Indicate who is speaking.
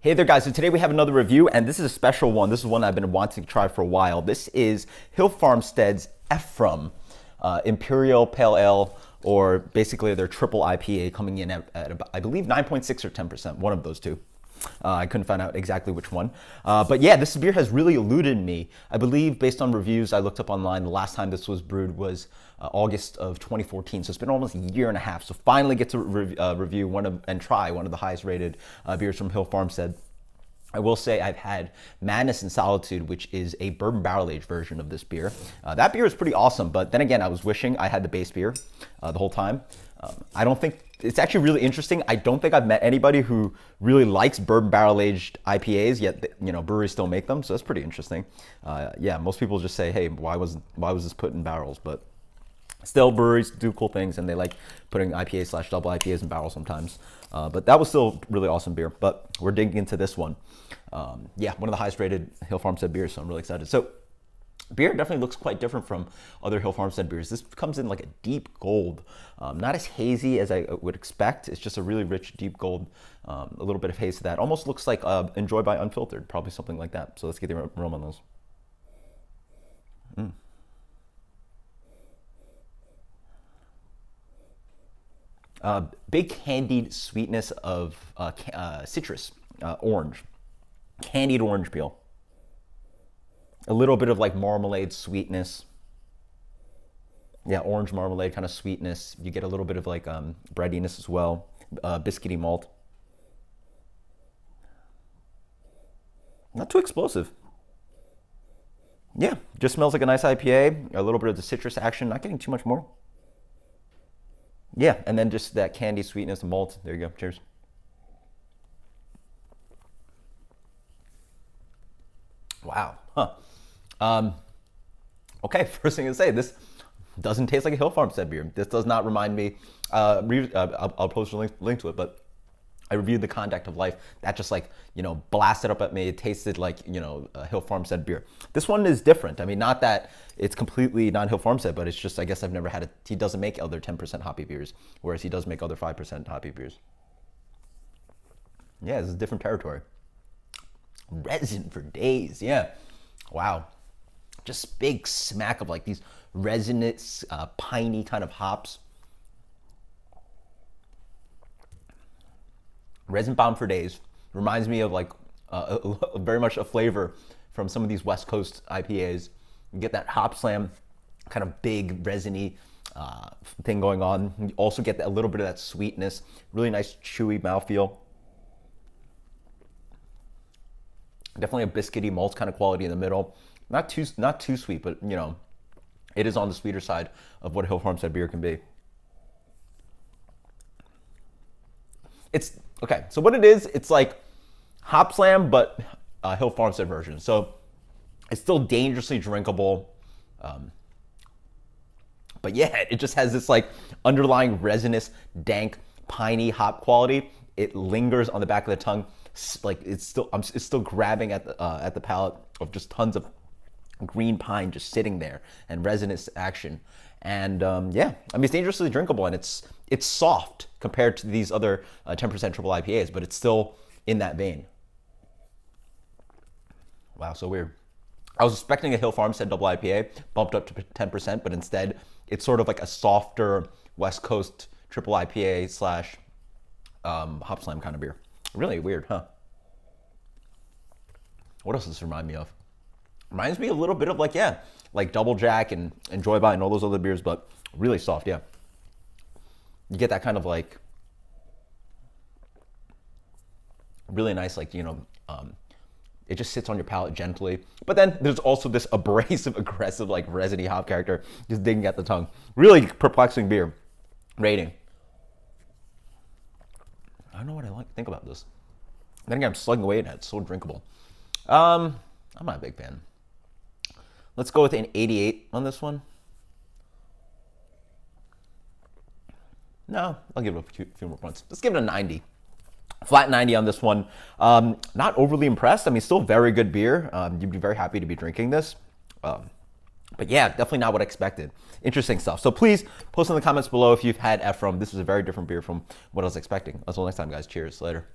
Speaker 1: Hey there guys, so today we have another review and this is a special one. This is one I've been wanting to try for a while. This is Farmstead's Ephraim Imperial Pale Ale, or basically their triple IPA, coming in at about, I believe 9.6 or 10%, one of those two. I couldn't find out exactly which one. But yeah, this beer has really eluded me. I believe based on reviews I looked up online, the last time this was brewed was August of 2014. So it's been almost a year and a half. So finally get to review and try one of the highest rated beers from Farmstead. I will say I've had Madness and Solitude, which is a bourbon barrel aged version of this beer. That beer is pretty awesome, but then again, I was wishing I had the base beer the whole time. I don't think, it's actually really interesting. I don't think I've met anybody who really likes bourbon barrel aged IPAs, yet breweries still make them, so that's pretty interesting. Yeah, most people just say, hey, why was this put in barrels? But still, breweries do cool things, and they like putting IPA / double IPAs in barrels sometimes. But that was still really awesome beer. But we're digging into this one. Yeah, one of the highest rated Farmstead beers, so I'm really excited. So beer definitely looks quite different from other Farmstead beers. This comes in like a deep gold, not as hazy as I would expect. It's just a really rich, deep gold, a little bit of haze to that. Almost looks like Enjoy by Unfiltered, probably something like that. So let's get the aroma on those. Big candied sweetness of citrus, orange, candied orange peel. A little bit of like marmalade sweetness. Yeah, orange marmalade kind of sweetness. You get a little bit of like breadiness as well. Biscuity malt. Not too explosive. Yeah, just smells like a nice IPA. A little bit of the citrus action, not getting too much more. Yeah, and then just that candy sweetness and malt. There you go. Cheers. Wow. Huh. Okay, first thing to say, this doesn't taste like a Farmstead beer. This does not remind me. I'll post a link to it, but I reviewed the Contact of Life. That just like, blasted up at me. It tasted like, a Farmstead beer. This one is different. I mean, not that it's completely non-Farmstead, but it's just, I guess I've never had it. He doesn't make other 10% hoppy beers, whereas he does make other 5% hoppy beers. Yeah, this is different territory. Resin for days, yeah. Wow. Just big smack of like these resinous, piney kind of hops. Resin bomb for days. Reminds me of like very much a flavor from some of these West Coast IPAs. You get that hop slam, kind of big resiny thing going on. You also get a little bit of that sweetness. Really nice chewy mouthfeel. Definitely a biscuity malt kind of quality in the middle. Not too sweet, but it is on the sweeter side of what Farmstead beer can be. It's okay. So what it is, it's like Hop Slam, but Farmstead version. So it's still dangerously drinkable. But yeah, it just has this like underlying resinous, dank, piney hop quality. It lingers on the back of the tongue. Like it's still grabbing at the palate of just tons of green pine just sitting there and resinous action. And yeah, I mean, it's dangerously drinkable, and it's soft compared to these other 10% triple IPAs, but it's still in that vein. Wow, so weird. I was expecting a Farmstead double IPA bumped up to 10%, but instead it's sort of like a softer West Coast triple IPA / Hop Slam kind of beer. Really weird, huh? What else does this remind me of? Reminds me a little bit of like, yeah, like Double Jack and Joy By and all those other beers, but really soft, yeah. You get that kind of like really nice, like, it just sits on your palate gently. But then there's also this abrasive, aggressive, like resiny hop character just digging at the tongue. Really perplexing beer. Rating. I don't know what I think about this. Then again, I'm slugging away at it. It's so drinkable. I'm not a big fan. Let's go with an 88 on this one. No, I'll give it a few more points. Let's give it a 90. Flat 90 on this one. Not overly impressed. I mean, still very good beer. You'd be very happy to be drinking this. But yeah, definitely not what I expected. Interesting stuff. So please post in the comments below if you've had Ephraim. This is a very different beer from what I was expecting. Until next time, guys. Cheers. Later.